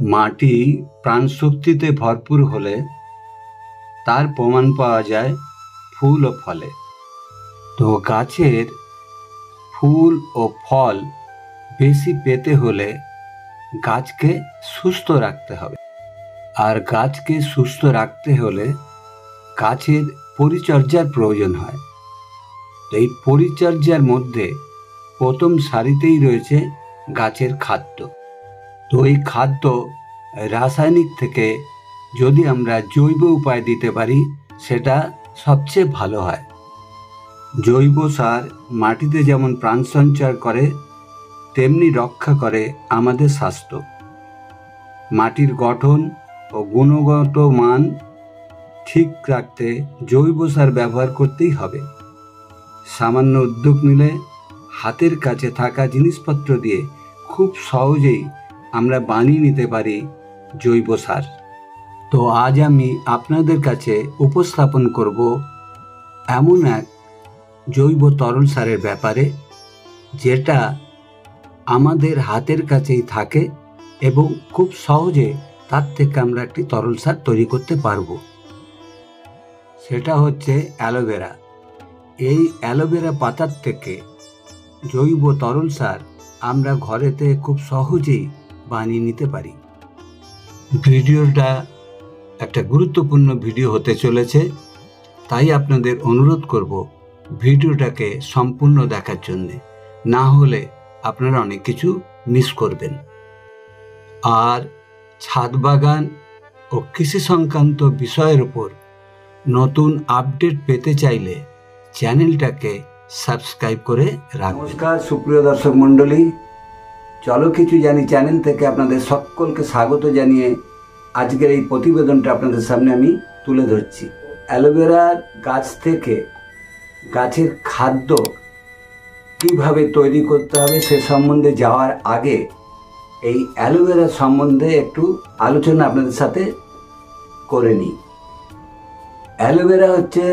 মাটি প্রাণশক্তিতে ভরপুর হলে তার প্রমাণ পাওয়া যায় ফুল ও ফলে। তো গাছের ফুল ও ফল বেশি পেতে হলে গাছকে সুস্থ রাখতে হবে। আর গাছকে সুস্থ রাখতে হলে গাছের পরিচর্যার প্রয়োজন হয়। এই পরিচর্যার মধ্যে প্রথম সারিতেই রয়েছে গাছের খাদ্য। তো এই খাদ্য রাসায়নিক থেকে যদি আমরা জৈব উপায় দিতে পারি সেটা সবচেয়ে ভালো হয়। জৈব সার মাটিতে যেমন প্রাণ সঞ্চার করে তেমনি রক্ষা করে আমাদের স্বাস্থ্য। মাটির গঠন ও গুণগত মান ঠিক রাখতে জৈব সার ব্যবহার করতেই হবে। সামান্য উদ্যোগ নিলে হাতের কাছে থাকা জিনিসপত্র দিয়ে খুব সহজেই আমরা বানিয়ে নিতে পারি জৈব সার। তো আজ আমি আপনাদের কাছে উপস্থাপন করব এমন এক জৈব তরল সারের ব্যাপারে যেটা আমাদের হাতের কাছেই থাকে এবং খুব সহজে তার থেকে আমরা একটি তরল সার তৈরি করতে পারবো। সেটা হচ্ছে অ্যালোভেরা। এই অ্যালোভেরা পাতার থেকে জৈব তরল সার আমরা ঘরেতে খুব সহজেই বানিয়ে নিতে পারি। ভিডিওটা একটা গুরুত্বপূর্ণ ভিডিও হতে চলেছে, তাই আপনাদের অনুরোধ করব ভিডিওটাকে সম্পূর্ণ দেখার জন্যে, না হলে আপনারা অনেক কিছু মিস করবেন। আর ছাদ বাগান ও কৃষি সংক্রান্ত বিষয়ের উপর নতুন আপডেট পেতে চাইলে চ্যানেলটাকে সাবস্ক্রাইব করে রাখুন। নমস্কার সুপ্রিয় দর্শক মণ্ডলী, চলো কিছু জানি চ্যানেল থেকে আপনাদের সকলকে স্বাগত জানিয়ে আজকের এই প্রতিবেদনটা আপনাদের সামনে আমি তুলে ধরছি। অ্যালোভেরার গাছ থেকে গাছের খাদ্য কিভাবে তৈরি করতে হবে সে সম্বন্ধে যাওয়ার আগে এই অ্যালোভেরা সম্বন্ধে একটু আলোচনা আপনাদের সাথে করে নিই। অ্যালোভেরা হচ্ছে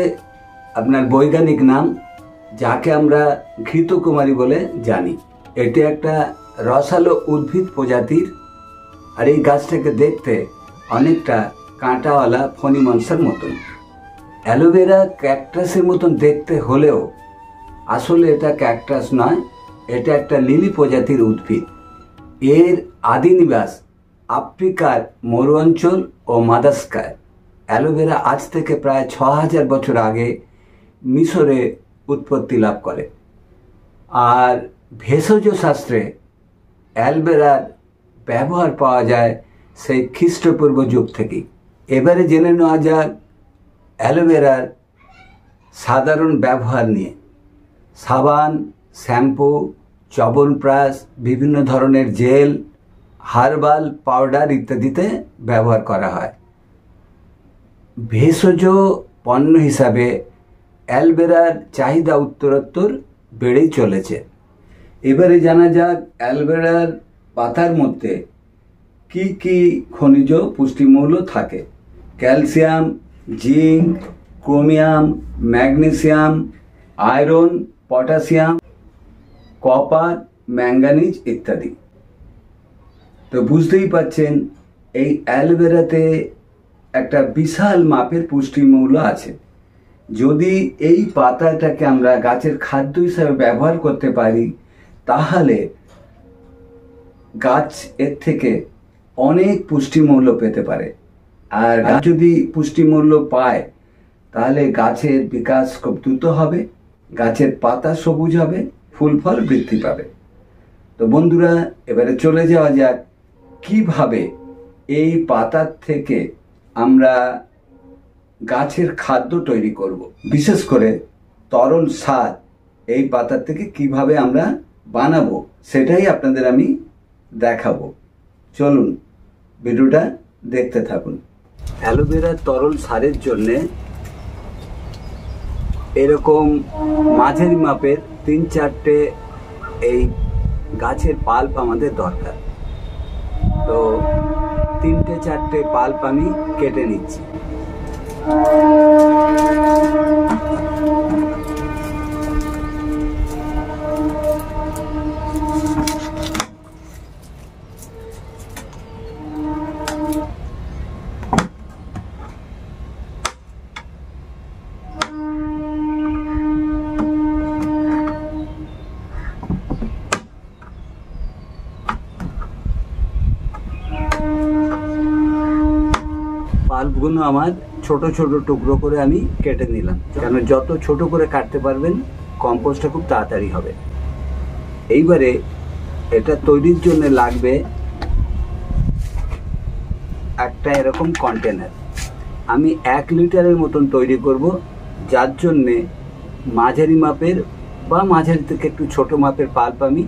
আপনার বৈজ্ঞানিক নাম, যাকে আমরা ঘৃতকুমারী বলে জানি। এটি একটা রসালো উদ্ভিদ প্রজাতির, আর এই গাছটাকে দেখতে অনেকটা কাঁটাওয়ালা ফণি মনসার মতন। অ্যালোভেরা ক্যাকটাসের মতন দেখতে হলেও আসলে এটা ক্যাকটাস নয়, এটা একটা লিলি প্রজাতির উদ্ভিদ। এর আদি নিবাস আফ্রিকার মরু অঞ্চল ও মাদাগাস্কার। অ্যালোভেরা আজ থেকে প্রায় ৬,০০০ বছর আগে মিশরে উৎপত্তি লাভ করে। আর ভেষজ শাস্ত্রে অ্যালোভেরার ব্যবহার পাওয়া যায় সেই খ্রিস্টপূর্ব যুগ থেকেই। এবারে জেনে নেওয়া যাক অ্যালোভেরার সাধারণ ব্যবহার নিয়ে। সাবান, শ্যাম্পু, চ্যবনপ্রাশ, বিভিন্ন ধরনের জেল, হার্বাল পাউডার ইত্যাদিতে ব্যবহার করা হয়। ভেষজ পণ্য হিসাবে অ্যালোভেরার চাহিদা উত্তরোত্তর বেড়েই চলেছে। এবারে জানা যাক অ্যালোভেরার পাতার মধ্যে কি কি খনিজ পুষ্টিমূল্য থাকে। Calcium, zinc, chromium, magnesium, iron, potassium, copper, manganese ইত্যাদি। তো বুঝতেই পাচ্ছেন এই অ্যালোভেরাতে একটা বিশাল মাপের পুষ্টিমূল্য আছে। যদি এই পাতাটাকে আমরা গাছের খাদ্য হিসাবে ব্যবহার করতে পারি তাহলে গাছ এর থেকে অনেক পুষ্টিমূল্য পেতে পারে। আর গাছ যদি পুষ্টিমূল্য পায় তাহলে গাছের বিকাশ খুব দ্রুত হবে, গাছের পাতা সবুজ হবে, ফুল ফল বৃদ্ধি পাবে। তো বন্ধুরা, এবারে চলে যাওয়া যাক কিভাবে এই পাতার থেকে আমরা গাছের খাদ্য তৈরি করব। বিশেষ করে তরল সার এই পাতার থেকে কিভাবে আমরা বানাবো সেটাই আপনাদের আমি দেখাবো। চলুন ভিডিওটা দেখতে থাকুন। অ্যালোভেরার তরল সারের জন্যে এরকম মাঝারি মাপের ৩-৪টে এই গাছের পাল্প আমাদের দরকার। তো ৩-৪টে পাল্প আমি কেটে নিচ্ছি। পাল্পগুলো আমার ছোট ছোট টুকরো করে আমি কেটে নিলাম, কেন যত ছোট করে কাটতে পারবেন কম্পোস্টটা খুব তাড়াতাড়ি হবে। এইবারে এটা তৈরির জন্য লাগবে একটা এরকম কন্টেনার। আমি 1 লিটারের মতন তৈরি করব, যার জন্যে মাঝারি মাপের বা মাঝারি থেকে একটু ছোট মাপের পাল্প আমি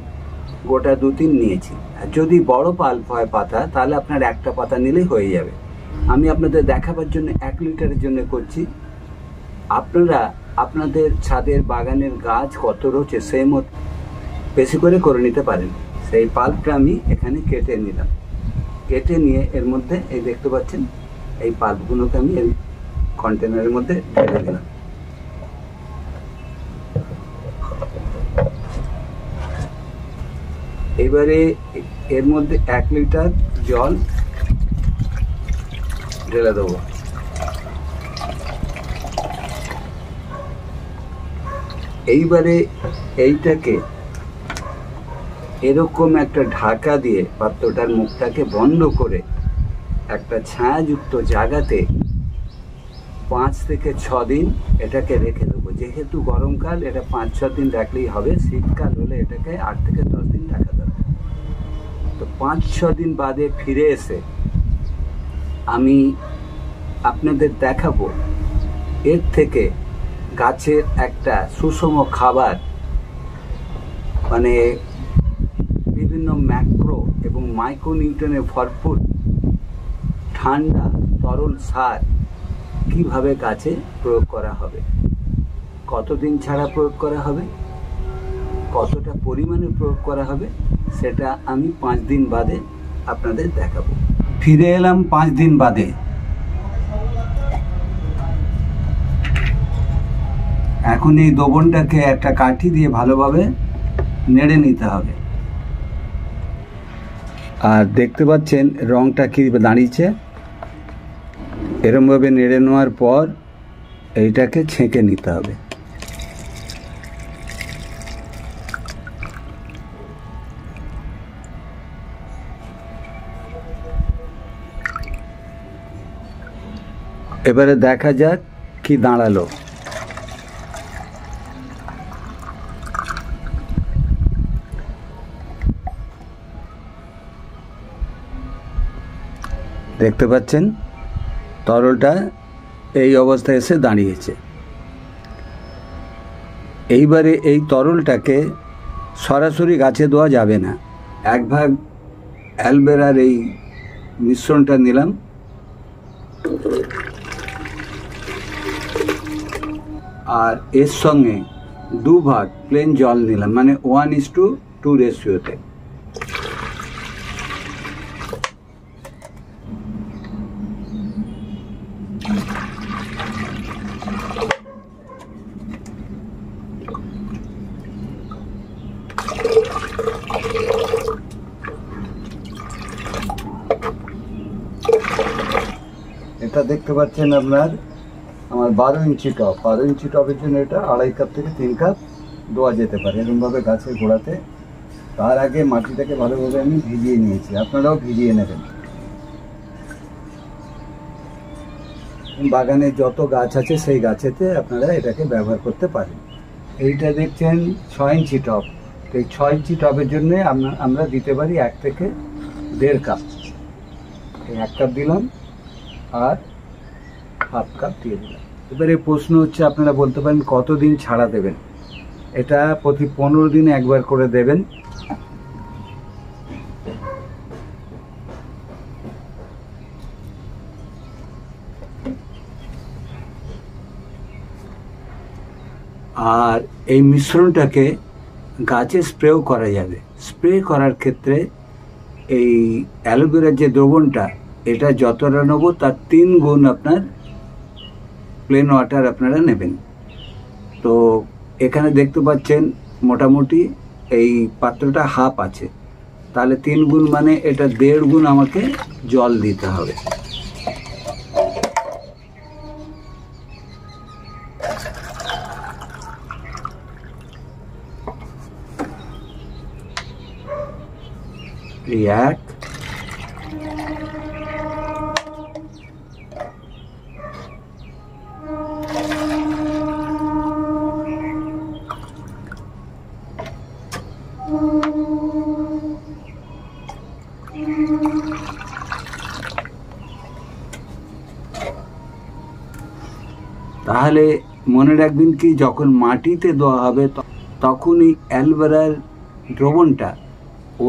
গোটা 2-3 নিয়েছি। আর যদি বড় পাল্প হয় পাতা, তাহলে আপনার একটা পাতা নিলেই হয়ে যাবে। আমি আপনাদের দেখাবার জন্য 1 লিটারের জন্য করছি। আপনারা আপনাদের ছাদের বাগানের গাছ কত রয়েছে সেই মতো বেশি করে নিতে পারেন। সেই পাল্পটা আমি এখানে কেটে নিলাম। কেটে নিয়ে এর মধ্যে এই দেখতে পাচ্ছেন এই পাল্পগুলোকে আমি এই কন্টেনারের মধ্যে ঢেলে দিলাম। এবারে এর মধ্যে 1 লিটার জল ঢেলে দেবো। এইবারে এইটাকে এরকম একটা ঢাকা দিয়ে পাত্রটার মুখটাকে বন্ধ করে একটা ছায়াযুক্ত জায়গাতে 5 থেকে 6 দিন এটাকে রেখে দেবো। যেহেতু গরমকাল, এটা 5-6 দিন রাখলেই হবে। শীতকাল হলে এটাকে 8 থেকে 10 দিন রাখা দরকার। তো 5-6 দিন বাদে ফিরে এসে আমি আপনাদের দেখাবো এর থেকে গাছের একটা সুষম খাবার, মানে বিভিন্ন ম্যাক্রো এবং মাইক্রোনিউট্রনে ভরপুর ঠান্ডা তরল সার কিভাবে গাছে প্রয়োগ করা হবে, কতদিন ছাড়া প্রয়োগ করা হবে, কতটা পরিমাণে প্রয়োগ করা হবে, সেটা আমি 5 দিন বাদে আপনাদের দেখাবো। ফিরে এলাম 5 দিন বাদে। এখন এই দ্রবণটাকে একটা কাঠি দিয়ে ভালোভাবে নেড়ে নিতে হবে। আর দেখতে পাচ্ছেন রংটা কি দাঁড়িয়েছে। এরমভাবে নেড়ে নেওয়ার পর এইটাকে ছেঁকে নিতে হবে। এবারে দেখা যাক কি দাঁড়ালো। দেখতে পাচ্ছেন তরলটা এই অবস্থায় এসে দাঁড়িয়েছে। এইবারে এই তরলটাকে সরাসরি গাছে দেওয়া যাবে না। 1 ভাগ অ্যালবেরার এই মিশ্রণটা নিলাম, আর এর সঙ্গে 2 ভাগ প্লেন জল নিলাম, মানে 1:2 রেশিওতে। এটা দেখতে পাচ্ছেন আপনার আমার 12 ইঞ্চি টব। 12 ইঞ্চি টবের জন্য এটা 2.5 কাপ থেকে 3 কাপ দেওয়া যেতে পারে এরকমভাবে গাছের গোড়াতে। তার আগে মাটিটাকে ভালোভাবে আমি ভিজিয়ে নিয়েছি, আপনারাও ভিজিয়ে নেবেন। বাগানে যত গাছ আছে সেই গাছেতে আপনারা এটাকে ব্যবহার করতে পারেন। এইটা দেখছেন 6 ইঞ্চি টব। এই 6 ইঞ্চি টবের জন্য আমরা দিতে পারি 1 থেকে 1.5 কাপ। এই 1 কাপ দিলাম আর 1/2 কাপ দিয়ে দিলাম। এবারে প্রশ্ন হচ্ছে, আপনারা বলতে পারেন কতদিন ছাড়া দেবেন। এটা প্রতি 15 দিনে একবার করে দেবেন। আর এই মিশ্রণটাকে গাছে স্প্রেও করা যাবে। স্প্রে করার ক্ষেত্রে এই অ্যালোভেরার যে দ্রবণটা, এটা যতটা নেবো তার 3 গুণ আপনার প্লেন ওয়াটার আপনারা নেবেন। তো এখানে দেখতে পাচ্ছেন মোটামুটি এই পাত্রটা হাফ আছে, তাহলে 3 গুণ মানে এটা 1.5 গুণ আমাকে জল দিতে হবে। এই 1 তাহলে মনে রাখবেন কি, যখন মাটিতে দেওয়া হবে তখনই অ্যালভেরার দ্রবণটা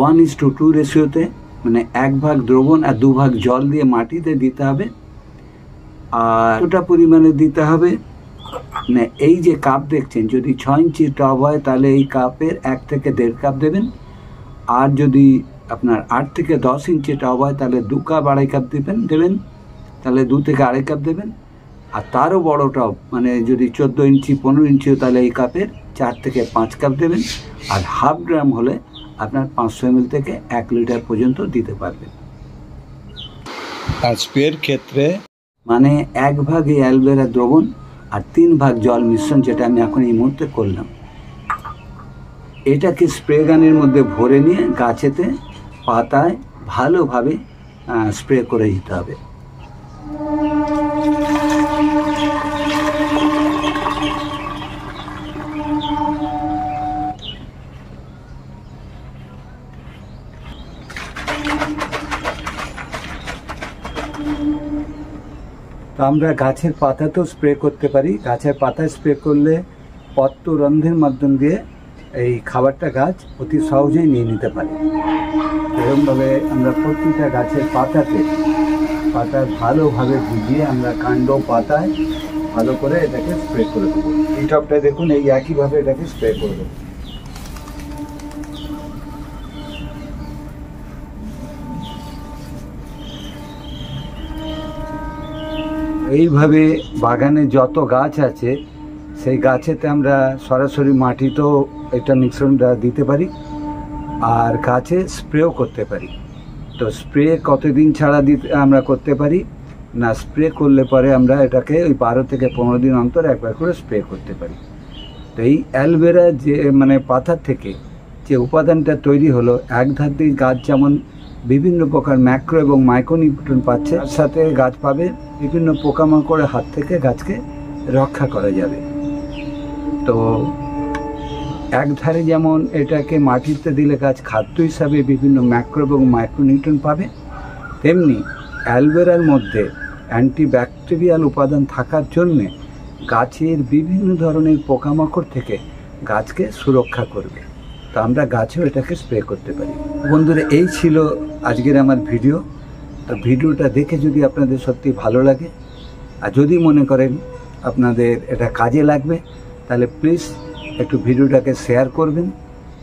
1:2 রেশিওতে, মানে 1 ভাগ দ্রবণ আর 2 ভাগ জল দিয়ে মাটিতে দিতে হবে। আর ওটা পরিমাণে দিতে হবে, মানে এই যে কাপ দেখছেন, যদি 6 ইঞ্চি টব হয় তাহলে এই কাপের 1 থেকে 1.5 কাপ দেবেন। আর যদি আপনার 8 থেকে 10 ইঞ্চি টব হয় তাহলে 2 কাপ 2.5 কাপ দেবেন, তাহলে 2 থেকে 2.5 কাপ দেবেন। আর তারও বড় টব, মানে যদি 14 ইঞ্চি 15 ইঞ্চি তাহলে এই কাপের 4 থেকে 5 কাপ দেবেন। আর হাফ ড্রাম হলে আপনার 500 ml থেকে 1 লিটার পর্যন্ত দিতে পারবেন। আর স্প্রের ক্ষেত্রে মানে 1 ভাগ এই অ্যালভেরা দ্রবণ আর 3 ভাগ জল মিশ্রণ, যেটা আমি এখন এই মুহূর্তে করলাম, এটাকে স্প্রে গানের মধ্যে ভরে নিয়ে গাছেতে পাতায় ভালোভাবে স্প্রে করে দিতে হবে। তো আমরা গাছের পাতাতেও স্প্রে করতে পারি। গাছের পাতায় স্প্রে করলে পত্ররন্ধ্রের মাধ্যম দিয়ে এই খাবারটা গাছ অতি সহজেই নিয়ে নিতে পারে। এরকমভাবে আমরা প্রতিটা গাছের পাতাতে ভালোভাবে ভিজিয়ে আমরা কাণ্ড পাতায় ভালো করে এটাকে স্প্রে করে দেবো। এই টবটায় দেখুন, এই একইভাবে এটাকে স্প্রে করে দেবো। এইভাবে বাগানে যত গাছ আছে সেই গাছেতে আমরা সরাসরি মাটিতেও এটা মিশ্রণটা দিতে পারি, আর গাছে স্প্রেও করতে পারি। তো স্প্রে কতদিন ছাড়া আমরা করতে পারি না, স্প্রে করলে পরে আমরা এটাকে ওই 12 থেকে 15 দিন অন্তর একবার করে স্প্রে করতে পারি। তো এই অ্যালভেরা যে মানে পাতার থেকে যে উপাদানটা তৈরি হলো, এক ধার দিয়ে গাছ যেমন বিভিন্ন প্রকার ম্যাক্রো এবং মাইক্রোনিউট্রিয়েন্ট পাচ্ছে, তার সাথে গাছ পাবে বিভিন্ন পোকামাকড়ের হাত থেকে গাছকে রক্ষা করা যাবে। তো এক ধারে যেমন এটাকে মাটিতে দিলে গাছ খাদ্য হিসাবে বিভিন্ন ম্যাক্রো এবং মাইক্রোনিউট্রিয়েন্ট পাবে, তেমনি অ্যালভেরার মধ্যে অ্যান্টিব্যাকটেরিয়াল উপাদান থাকার জন্যে গাছের বিভিন্ন ধরনের পোকামাকড় থেকে গাছকে সুরক্ষা করবে। তো আমরা গাছেও এটাকে স্প্রে করতে পারি। বন্ধুরা, এই ছিল আজকের আমার ভিডিও। তো ভিডিওটা দেখে যদি আপনাদের সত্যি ভালো লাগে আর যদি মনে করেন আপনাদের এটা কাজে লাগবে, তাহলে প্লিজ একটু ভিডিওটাকে শেয়ার করবেন,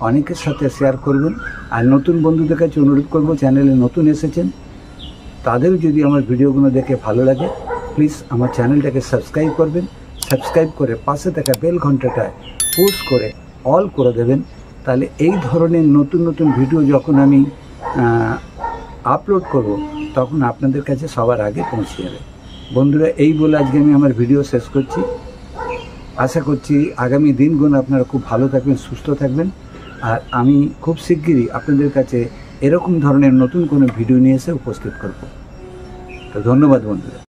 অনেকের সাথে শেয়ার করবেন। আর নতুন বন্ধুদের কাছে অনুরোধ করবো, চ্যানেলে নতুন এসেছেন তাদেরও যদি আমার ভিডিওগুলো দেখে ভালো লাগে, প্লিজ আমার চ্যানেলটাকে সাবস্ক্রাইব করবেন। সাবস্ক্রাইব করে পাশে থাকা বেল ঘন্টাটায় পুশ করে অল করে দেবেন, তাহলে এই ধরনের নতুন নতুন ভিডিও যখন আমি আপলোড করব তখন আপনাদের কাছে সবার আগে পৌঁছে যাবে। বন্ধুরা, এই বলে আজকে আমি আমার ভিডিও শেষ করছি। আশা করছি আগামী দিনগুলো আপনারা খুব ভালো থাকবেন, সুস্থ থাকবেন। আর আমি খুব শিগগিরই আপনাদের কাছে এরকম ধরনের নতুন কোনো ভিডিও নিয়ে এসে উপস্থিত করব। তো ধন্যবাদ বন্ধুরা।